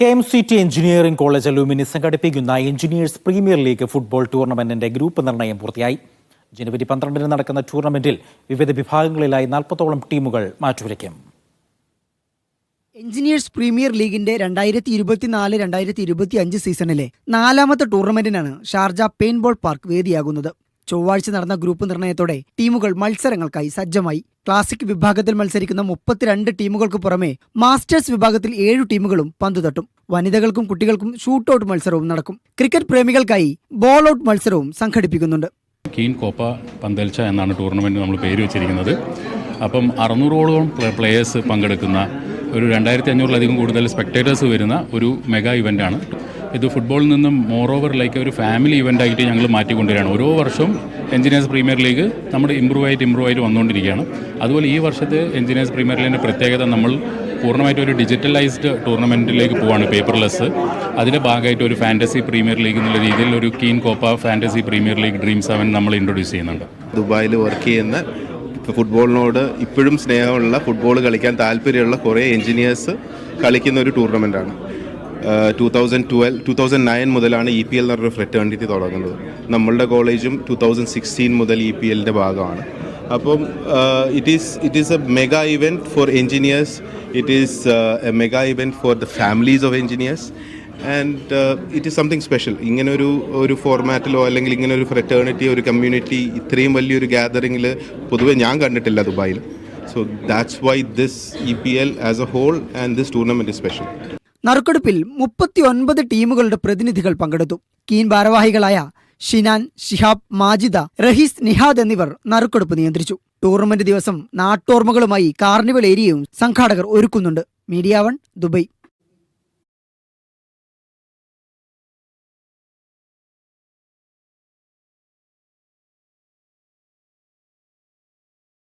KMCT engineering college alumni സംഘടിപ്പിക്കുന്ന engineers premier league football ടൂർണമെന്റിന്റെ group നിർണയം പൂർത്തിയായി. ജനുവരി 12 നടക്കുന്ന ടൂർണമെന്റിൽ വിവിധ വിഭാഗങ്ങളിലായി 40ഓളം ടീമുകൾ മാറ്റുരയ്ക്കും. എഞ്ചിനീയേഴ്സ് പ്രീമിയർ ലീഗിന്റെ 2024-2025 സീസണിലെ 4ാമത്തെ ടൂർണമെന്റിനാണ് ഷാർജ പെയിന്റ്ബോൾ പാർക്ക് വേദിയാകുന്നത്. ചൊവ്വാഴ്ച നടന്ന ഗ്രൂപ്പ് നിർണയത്തോടെ ടീമുകൾ മത്സരങ്ങൾക്കായി സജ്ജമായി. ക്ലാസിക് വിഭാഗത്തിൽ മത്സരിക്കുന്ന 32 ടീമുകൾക്ക് പുറമെ മാസ്റ്റേഴ്സ് വിഭാഗത്തിൽ 7 ടീമുകളും പന്തുതട്ടും. വനിതകൾക്കും കുട്ടികൾക്കും ഷൂട്ടൌട്ട് മത്സരവും നടക്കും. ക്രിക്കറ്റ് പ്രേമികൾക്കായി ബോൾ ഔട്ട് മത്സരവും സംഘടിപ്പിക്കുന്നുണ്ട്. കീൻ കോപ്പ പന്തൽച്ച എന്നാണ് ടൂർണമെൻറ്റ് നമ്മൾ പേര് വെച്ചിരിക്കുന്നത്. അപ്പം 600ഓളം പ്ലേയേഴ്സ് പങ്കെടുക്കുന്ന ഒരു 2500-ലധികം കൂടുതൽ സ്പെക്ടേറ്റേഴ്സ് വരുന്ന ഒരു മെഗാ ഇവൻ്റാണ്. ഇത് ഫുട്ബോളിൽ നിന്നും മോറോവർ ലൈക്ക് ഒരു ഫാമിലി ഇവൻ്റായിട്ട് ഞങ്ങൾ മാറ്റിക്കൊണ്ടുവരികയാണ്. ഓരോ വർഷവും എഞ്ചിനീയേഴ്സ് പ്രീമിയർ ലീഗ് നമ്മുടെ ഇമ്പ്രൂവ് ആയിട്ട് വന്നുകൊണ്ടിരിക്കുകയാണ്. അതുപോലെ ഈ വർഷത്തെ എഞ്ചിനീയേഴ്സ് പ്രീമിയർ ലീഗിൻ്റെ പ്രത്യേകത, നമ്മൾ പൂർണ്ണമായിട്ട് ഒരു ഡിജിറ്റലൈസ്ഡ് ടൂർണമെൻറ്റിലേക്ക് പോവാണ്, പേപ്പർലെസ്. അതിൻ്റെ ഭാഗമായിട്ട് ഒരു ഫാൻറ്റസി പ്രീമിയർ ലീഗ് എന്നുള്ള രീതിയിൽ ഒരു കീൻ Copa fantasy premier league dream 7 നമ്മൾ ഇൻട്രൊഡ്യൂസ് ചെയ്യുന്നുണ്ട്. ദുബായിൽ വർക്ക് ചെയ്യുന്ന ഫുട്ബോളിനോട് ഇപ്പോഴും സ്നേഹമുള്ള, ഫുട്ബോൾ കളിക്കാൻ താല്പര്യമുള്ള കുറേ എഞ്ചിനീയേഴ്സ് കളിക്കുന്ന ഒരു ടൂർണമെൻറ്റാണ്. 2009 മുതലാണ് EPL എന്ന് പറഞ്ഞൊരു ഫ്രെറ്റേണിറ്റി തുടങ്ങുന്നത്. നമ്മളുടെ കോളേജും 2016 മുതൽ EPLൻ്റെ ഭാഗമാണ്. അപ്പം it is a mega event for engineers. It is a mega event for the families of engineers and it is something special. ഇങ്ങനെ ഒരു ഫോർമാറ്റിലോ അല്ലെങ്കിൽ ഇങ്ങനെ ഒരു ഫ്രെറ്റേണിറ്റി, ഒരു കമ്മ്യൂണിറ്റി ഇത്രയും വലിയൊരു ഗ്യാതറിങ്ങിൽ പൊതുവെ ഞാൻ കണ്ടിട്ടില്ല ദുബായിൽ. So that's why this EPL as a whole and this tournament is special. നറുക്കെടുപ്പിൽ 39 ടീമുകളുടെ പ്രതിനിധികൾ പങ്കെടുത്തു. കീൻ ഭാരവാഹികളായ ഷിനാൻ, ഷിഹാബ്, മാജിദ, റഹീസ്, നിഹാദ് എന്നിവർ നറുക്കെടുപ്പ് നിയന്ത്രിച്ചു. ടൂർണമെന്റ് ദിവസം നാട്ടോർമ്മകളുമായി കാർണിവൽ ഏരിയയും സംഘാടകർ ഒരുക്കുന്നുണ്ട്. Media 1 Dubai.